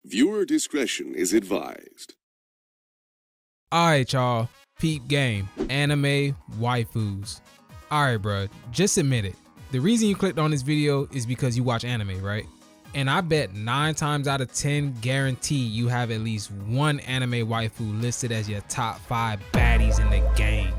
Viewer discretion is advised. Alright y'all, peep game, anime waifus. Alright bruh, just admit it. The reason you clicked on this video is because you watch anime, right? And I bet 9 times out of 10 guarantee you have at least one anime waifu listed as your top 5 baddies in the game.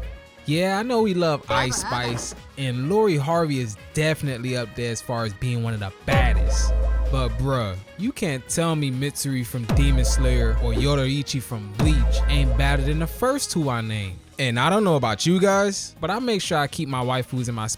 Yeah, I know we love Ice Spice, and Lori Harvey is definitely up there as far as being one of the baddest. But bruh, you can't tell me Mitsuri from Demon Slayer or Ritxhie from Bleach ain't better than the first 2 I named. And I don't know about you guys, but I make sure I keep my waifus in my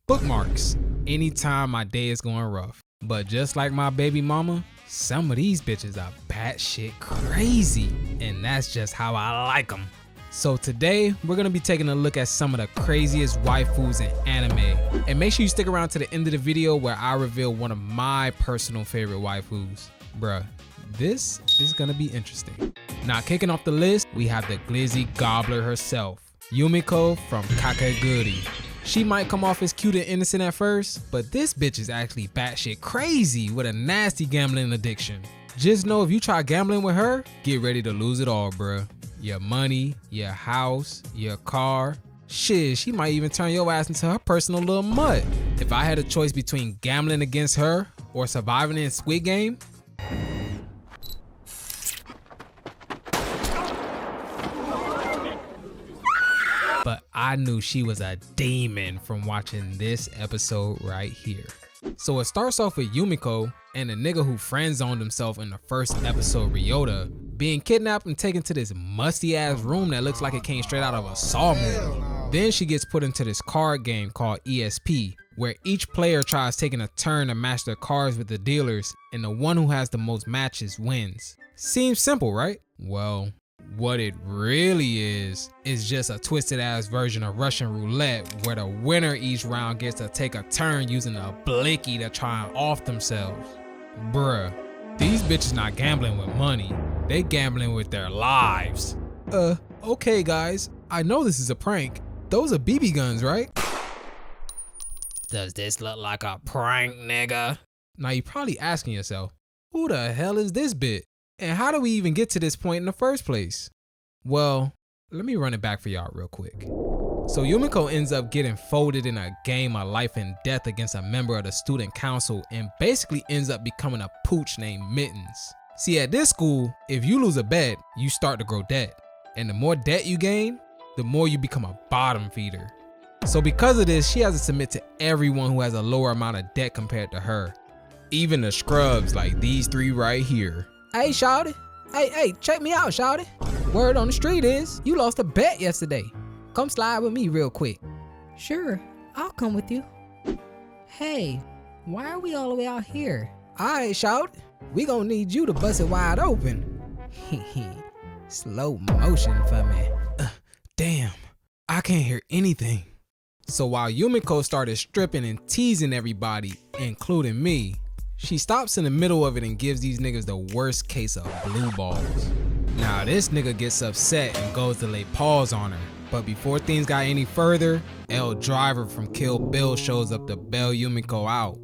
bookmarks anytime my day is going rough. But just like my baby mama, some of these bitches are batshit crazy, and that's just how I like them. So today, we're gonna be taking a look at some of the craziest waifus in anime. And make sure you stick around to the end of the video where I reveal one of my personal favorite waifus. Bruh, this is gonna be interesting. Now kicking off the list, we have the glizzy gobbler herself, Yumiko from Kakeguri. She might come off as cute and innocent at first, but this bitch is actually batshit crazy with a nasty gambling addiction. Just know if you try gambling with her, get ready to lose it all, bruh. Your money, your house, your car. Shit, she might even turn your ass into her personal little mutt. If I had a choice between gambling against her or surviving in Squid Game, but I knew she was a demon from watching this episode right here. So it starts off with Yumiko and a nigga who friend-zoned himself in the first episode, Ryota, being kidnapped and taken to this musty ass room that looks like it came straight out of a Saw movie. Then she gets put into this card game called ESP, where each player tries taking a turn to match their cards with the dealers, and the one who has the most matches wins. Seems simple, right? Well, what it really is just a twisted ass version of Russian roulette where the winner each round gets to take a turn using a blicky to try and off themselves. Bruh, these bitches not gambling with money, they gambling with their lives. Okay guys, I know this is a prank. Those are BB guns, right? Does this look like a prank, nigga? Now you're probably asking yourself, who the hell is this bitch? And how do we even get to this point in the first place? Well, let me run it back for y'all real quick. So Yumiko ends up getting folded in a game of life and death against a member of the student council and basically ends up becoming a pooch named Mittens. See, at this school, if you lose a bet, you start to grow debt. And the more debt you gain, the more you become a bottom feeder. So because of this, she has to submit to everyone who has a lower amount of debt compared to her. Even the scrubs like these 3 right here. Hey, shawty. Hey, check me out, shawty. Word on the street is, you lost a bet yesterday. Come slide with me real quick. Sure, I'll come with you. Hey, why are we all the way out here? Alright, shawty. We gonna need you to bust it wide open. Slow motion for me. Damn, I can't hear anything. So while Yumiko started stripping and teasing everybody, including me, she stops in the middle of it and gives these niggas the worst case of blue balls. Now this nigga gets upset and goes to lay paws on her. But before things got any further, L Driver from Kill Bill shows up to bail Yumiko out.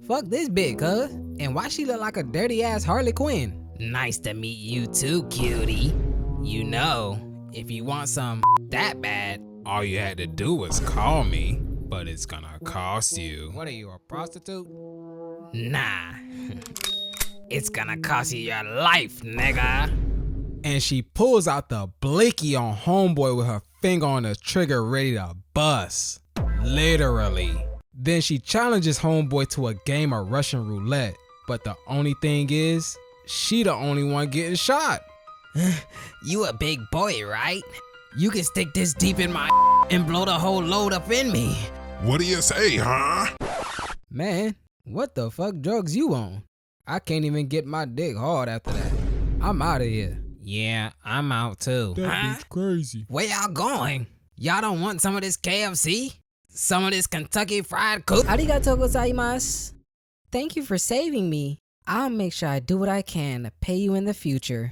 Fuck this bitch, cuz. And why she look like a dirty ass Harley Quinn? Nice to meet you too, cutie. You know, if you want some that bad, all you had to do was call me, but it's gonna cost you. What are you, a prostitute? Nah. It's gonna cost you your life, nigga. And she pulls out the blicky on homeboy with her finger on the trigger ready to bust. Literally. Then she challenges homeboy to a game of Russian roulette. But the only thing is, she the only one getting shot. You a big boy, right? You can stick this deep in my and blow the whole load up in me. What do you say, huh? Man, what the fuck drugs you on? I can't even get my dick hard after that. I'm out of here. Yeah, I'm out too. That bitch crazy. Where y'all going? Y'all don't want some of this KFC? Some of this Kentucky Fried Cook? Arigatou gozaimasu. Thank you for saving me. I'll make sure I do what I can to pay you in the future.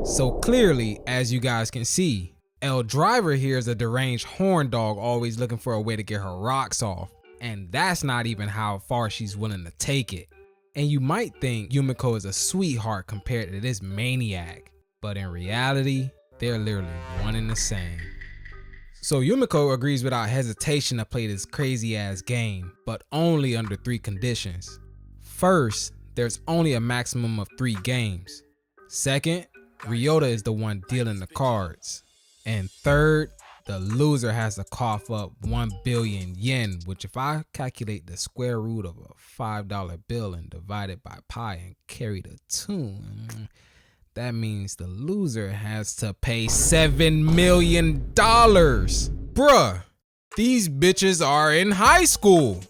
So clearly, as you guys can see, L Driver here is a deranged horn dog always looking for a way to get her rocks off. And that's not even how far she's willing to take it. And you might think Yumiko is a sweetheart compared to this maniac, but in reality, they're literally one and the same. So Yumiko agrees without hesitation to play this crazy ass game, but only under 3 conditions. First, there's only a maximum of 3 games. Second, Ryota is the one dealing the cards. And third, the loser has to cough up 1 billion yen, which if I calculate the square root of a $5 bill and divide it by pi and carry the 2, that means the loser has to pay $7 million. Bruh, these bitches are in high school.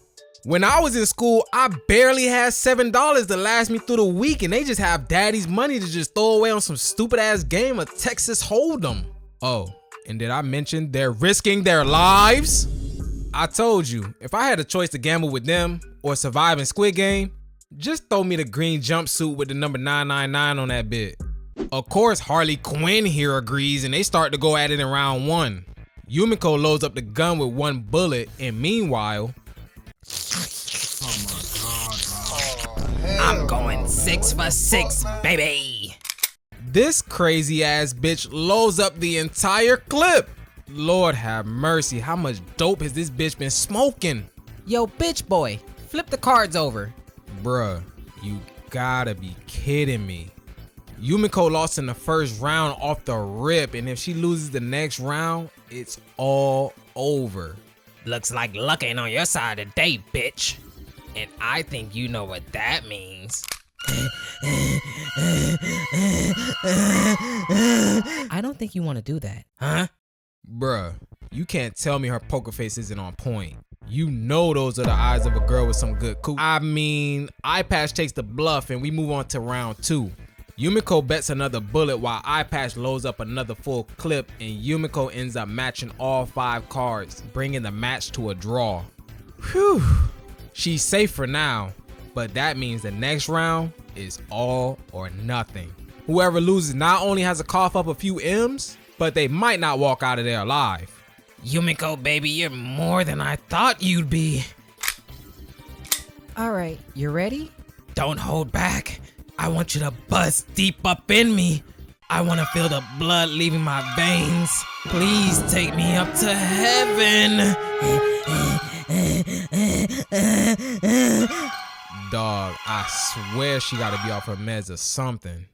When I was in school, I barely had $7 to last me through the week, and they just have daddy's money to just throw away on some stupid ass game of Texas Hold'em. Oh, and did I mention they're risking their lives? I told you, if I had a choice to gamble with them or survive in Squid Game, just throw me the green jumpsuit with the number 999 on that bit. Of course, Harley Quinn here agrees, and they start to go at it in round 1. Yumiko loads up the gun with 1 bullet, and meanwhile, I'm going 6 for 6, baby. this crazy ass bitch loads up the entire clip. Lord have mercy, how much dope has this bitch been smoking? Yo, bitch boy, flip the cards over. Bruh, you gotta be kidding me. Yumiko lost in the first round off the rip, and if she loses the next round, it's all over. Looks like luck ain't on your side today, bitch. And I think you know what that means. I don't think you want to do that. Huh? Bruh, you can't tell me her poker face isn't on point. You know those are the eyes of a girl with some good cool. I mean, Eye Patch takes the bluff and we move on to round 2. Yumiko bets another bullet while Eye Patch loads up another full clip, and Yumiko ends up matching all 5 cards, bringing the match to a draw. Whew. She's safe for now, but that means the next round is all or nothing. Whoever loses not only has to cough up a few M's, but they might not walk out of there alive. Yumiko, baby, you're more than I thought you'd be. All right, you ready? Don't hold back. I want you to bust deep up in me. I want to feel the blood leaving my veins. Please take me up to heaven. Dog, I swear she gotta be off her meds or something.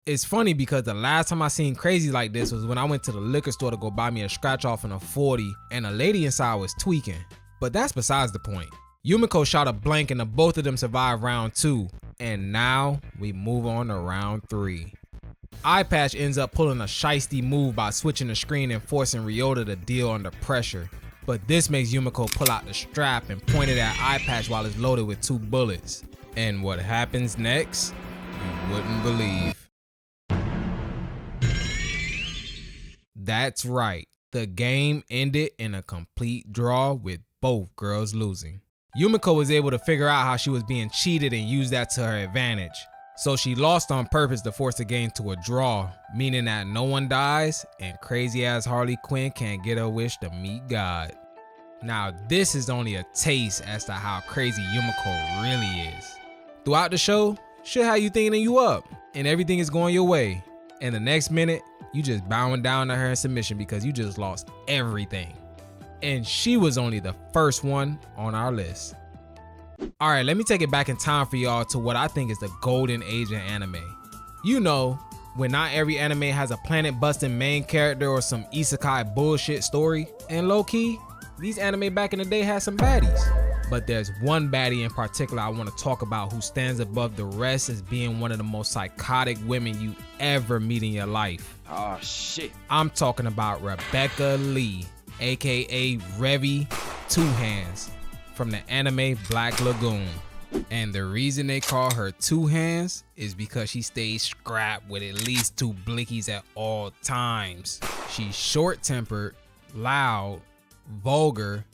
It's funny because the last time I seen crazy like this was when I went to the liquor store to go buy me a scratch off in a 40, and a lady inside was tweaking. But that's besides the point. Yumiko shot a blank and the both of them survived round 2. And now we move on to round 3. Eye Patch ends up pulling a shiesty move by switching the screen and forcing Ryota to deal under pressure. But this makes Yumiko pull out the strap and point it at Eye Patch while it's loaded with 2 bullets. And what happens next? You wouldn't believe. That's right. The game ended in a complete draw with both girls losing. Yumiko was able to figure out how she was being cheated and use that to her advantage. So she lost on purpose to force the game to a draw, meaning that no one dies and crazy ass Harley Quinn can't get her wish to meet God. Now this is only a taste as to how crazy Yumiko really is. Throughout the show, she'll have you thinking you up and everything is going your way. And the next minute, you just bowing down to her in submission because you just lost everything. And she was only the first one on our list. All right, let me take it back in time for y'all to what I think is the golden age in anime. You know, when not every anime has a planet busting main character or some isekai bullshit story. And low key, these anime back in the day had some baddies. But there's one baddie in particular I want to talk about who stands above the rest as being one of the most psychotic women you ever meet in your life. Oh shit. I'm talking about Rebecca Lee, aka Revy Two Hands, from the anime Black Lagoon. And the reason they call her Two Hands is because she stays scrapped with at least 2 blickies at all times. She's short-tempered, loud, vulgar,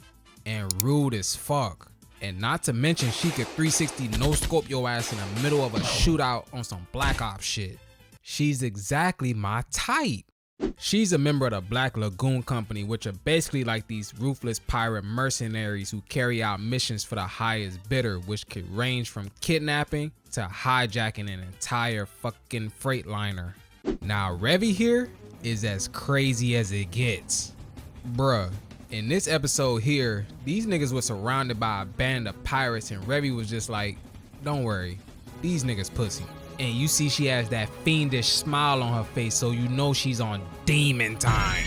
and rude as fuck. And not to mention she could 360 no-scope your ass in the middle of a shootout on some Black Ops shit. She's exactly my type. She's a member of the Black Lagoon company, which are basically like these ruthless pirate mercenaries who carry out missions for the highest bidder, which could range from kidnapping to hijacking an entire fucking freight liner. Now Revy here is as crazy as it gets. Bruh, in this episode here, these niggas were surrounded by a band of pirates and Revy was just like, don't worry, these niggas pussy. And you see she has that fiendish smile on her face, so you know she's on demon time.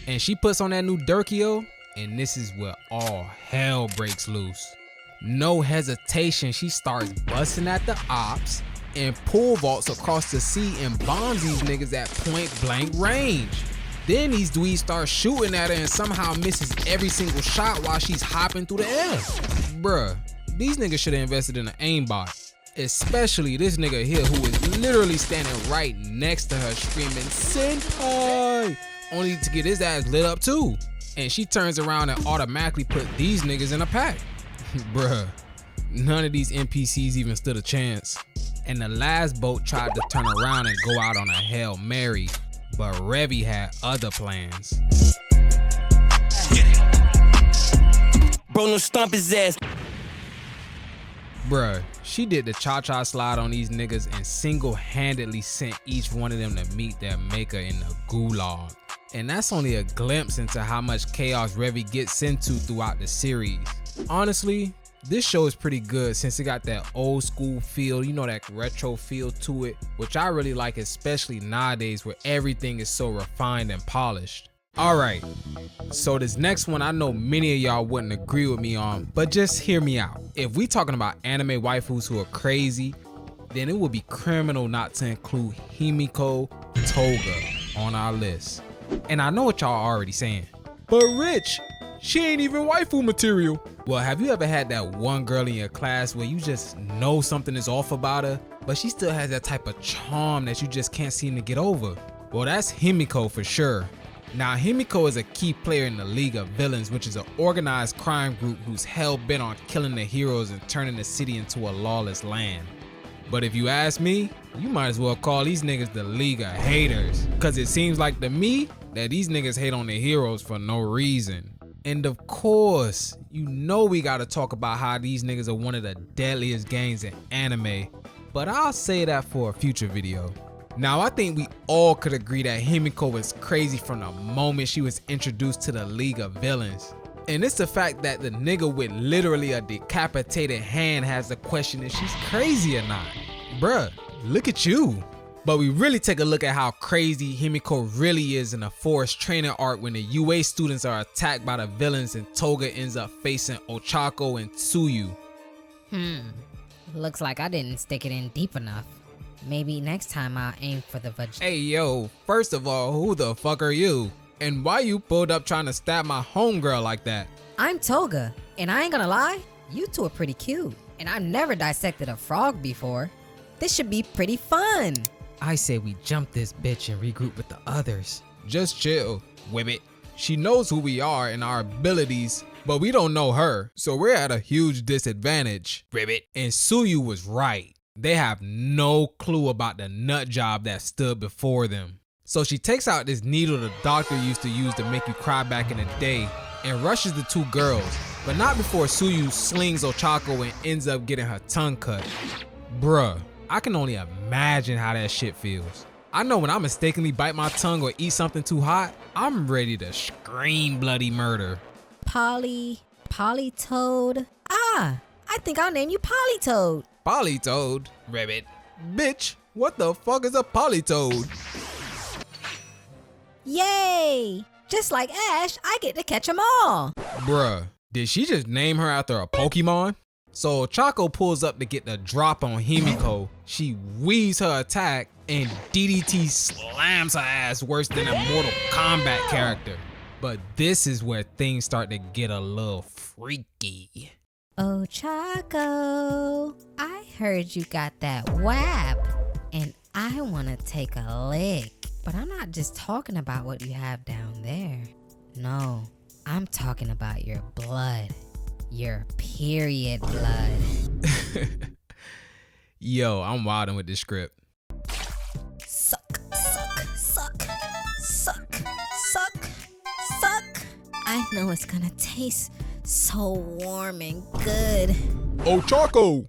And she puts on that new Durkio, and this is where all hell breaks loose. No hesitation, she starts busting at the ops and pole vaults across the sea and bombs these niggas at point blank range. Then these dweebs start shooting at her and somehow misses every single shot while she's hopping through the air. Bruh, these niggas should have invested in an aimbot. Especially this nigga here who is literally standing right next to her screaming senpai, only to get his ass lit up too. And she turns around and automatically put these niggas in a pack. Bruh, none of these NPCs even stood a chance. And the last boat tried to turn around and go out on a Hail Mary, but Revy had other plans. Bro, no stomp his ass. Bruh, she did the cha-cha slide on these niggas and single-handedly sent each one of them to meet their maker in the gulag. And that's only a glimpse into how much chaos Revy gets into throughout the series. Honestly, this show is pretty good since it got that old school feel, you know, that retro feel to it, which I really like, especially nowadays where everything is so refined and polished. Alright, so this next one I know many of y'all wouldn't agree with me on, but just hear me out. If we talking about anime waifus who are crazy, then it would be criminal not to include Himiko Toga on our list. And I know what y'all are already saying, but Rich, she ain't even waifu material. Well, have you ever had that one girl in your class where you just know something is off about her, but she still has that type of charm that you just can't seem to get over? Well, that's Himiko for sure. Now, Himiko is a key player in the League of Villains, which is an organized crime group who's hell-bent on killing the heroes and turning the city into a lawless land. But if you ask me, you might as well call these niggas the League of Haters, cause it seems like to me that these niggas hate on the heroes for no reason. And of course, you know we gotta talk about how these niggas are one of the deadliest gangs in anime, but I'll say that for a future video. Now, I think we all could agree that Himiko was crazy from the moment she was introduced to the League of Villains. And it's the fact that the nigga with literally a decapitated hand has the question if she's crazy or not. Bruh, look at you. But we really take a look at how crazy Himiko really is in the forest training arc when the UA students are attacked by the villains and Toga ends up facing Ochako and Tsuyu. Looks like I didn't stick it in deep enough. Maybe next time I'll aim for the vagina. Hey yo, first of all, who the fuck are you? And why you pulled up trying to stab my homegirl like that? I'm Toga, and I ain't gonna lie, you two are pretty cute. And I've never dissected a frog before. This should be pretty fun. I say we jump this bitch and regroup with the others. Just chill, Wibbit. She knows who we are and our abilities, but we don't know her, so we're at a huge disadvantage, Ribbit. And Tsuyu was right. They have no clue about the nut job that stood before them. So she takes out this needle the doctor used to use to make you cry back in the day and rushes the two girls, but not before Tsuyu slings Ochako and ends up getting her tongue cut. Bruh, I can only imagine how that shit feels. I know when I mistakenly bite my tongue or eat something too hot, I'm ready to scream bloody murder. Polytoad? Ah, I think I'll name you Polytoad. Polytoad? Ribbit. Bitch, what the fuck is a polytoad? Yay! Just like Ash, I get to catch them all. Bruh, did she just name her after a Pokemon? So Ochako pulls up to get the drop on Himiko. She weaves her attack and DDT slams her ass worse than a Mortal Kombat character. But this is where things start to get a little freaky. Ochako, I heard you got that WAP, and I wanna take a lick. But I'm not just talking about what you have down there. No, I'm talking about your blood. Your period blood. Yo, I'm wildin' with this script. Suck, suck, suck. know it's gonna taste so warm and good. Oh, Choco!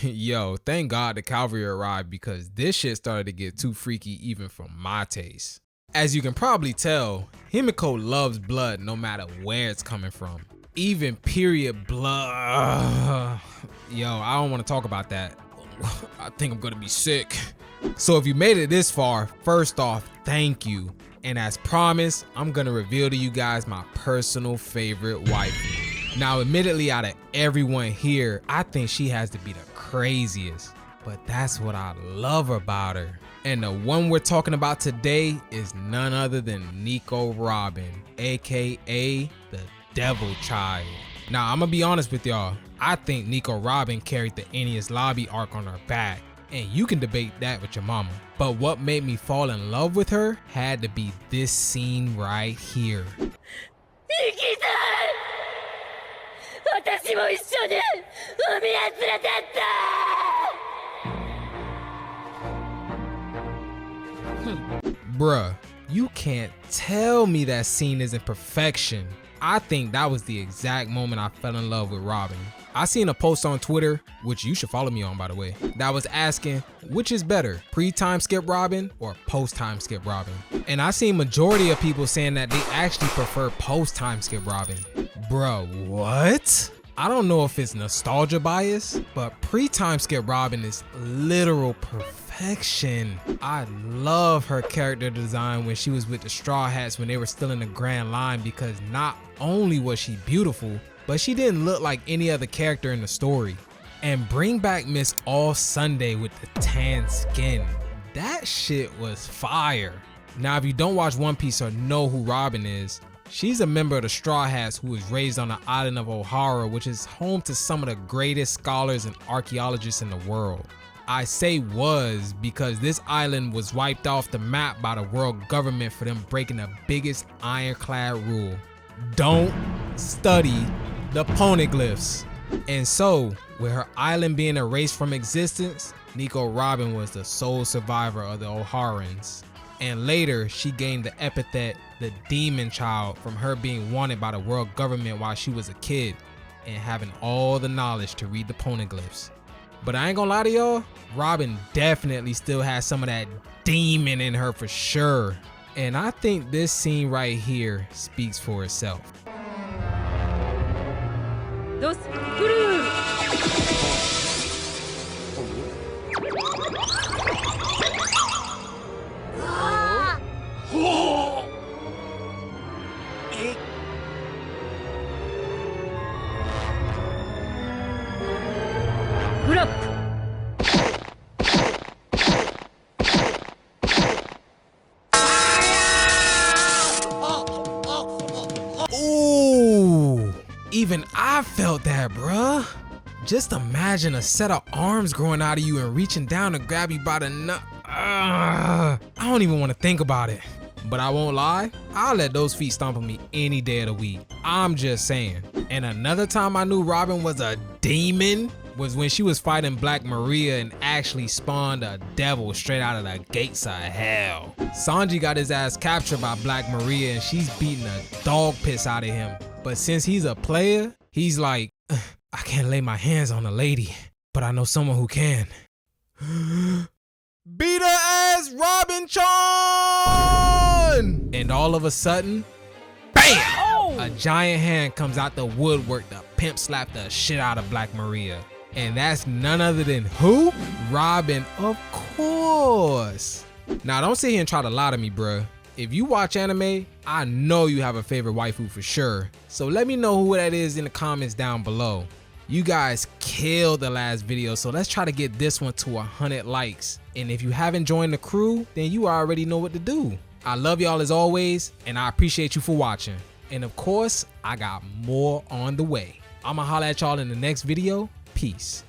Yo, thank God the cavalry arrived because this shit started to get too freaky even for my taste. As you can probably tell, Himiko loves blood no matter where it's coming from. Even period blood. Yo, I don't want to talk about that. I think I'm gonna be sick. So if you made it this far, first off, thank you. And as promised, I'm gonna reveal to you guys my personal favorite waifu. Now, admittedly, out of everyone here, I think she has to be the craziest, but that's what I love about her. And the one we're talking about today is none other than Nico Robin, aka the Devil Child. Now, I'm gonna be honest with y'all, I think Nico Robin carried the Enies Lobby arc on her back, and you can debate that with your mama. But what made me fall in love with her had to be this scene right here. Bruh, you can't tell me that scene isn't perfection. I think that was the exact moment I fell in love with Robin. I seen a post on Twitter, which you should follow me on by the way, that was asking, which is better, pre-time skip Robin or post-time skip Robin? And I seen majority of people saying that they actually prefer post-time skip Robin. Bruh, what? I don't know if it's nostalgia bias, but pre-time skip Robin is literal perfection. I love her character design when she was with the Straw Hats when they were still in the Grand Line, because not only was she beautiful, but she didn't look like any other character in the story. And bring back Miss All Sunday with the tan skin. That shit was fire. Now, if you don't watch One Piece or know who Robin is, she's a member of the Straw Hats who was raised on the island of Ohara, which is home to some of the greatest scholars and archaeologists in the world. I say was because this island was wiped off the map by the world government for them breaking the biggest ironclad rule. Don't study the poneglyphs. And so, with her island being erased from existence, Nico Robin was the sole survivor of the Oharans. And later, she gained the epithet the Demon Child from her being wanted by the world government while she was a kid and having all the knowledge to read the poneglyphs. But I ain't gonna lie to y'all, Robin definitely still has some of that demon in her for sure. And I think this scene right here speaks for itself. Ooh, even I felt that, bruh. Just imagine a set of arms growing out of you and reaching down to grab you by the nut. I don't even want to think about it. But I won't lie, I'll let those feet stomp on me any day of the week. I'm just saying. And another time I knew Robin was a demon was when she was fighting Black Maria and actually spawned a devil straight out of the gates of hell. Sanji got his ass captured by Black Maria and she's beating the dog piss out of him. But since he's a player, he's like, I can't lay my hands on a lady, but I know someone who can. Beat her ass, Robin-chan! And all of a sudden, BAM! Oh! A giant hand comes out the woodwork to pimp slap the shit out of Black Maria. And that's none other than who? Robin, of course. Now don't sit here and try to lie to me, bruh. If you watch anime, I know you have a favorite waifu for sure. So let me know who that is in the comments down below. You guys killed the last video, so let's try to get this one to 100 likes. And if you haven't joined the crew, then you already know what to do. I love y'all as always, and I appreciate you for watching. And of course, I got more on the way. I'ma holla at y'all in the next video. Peace.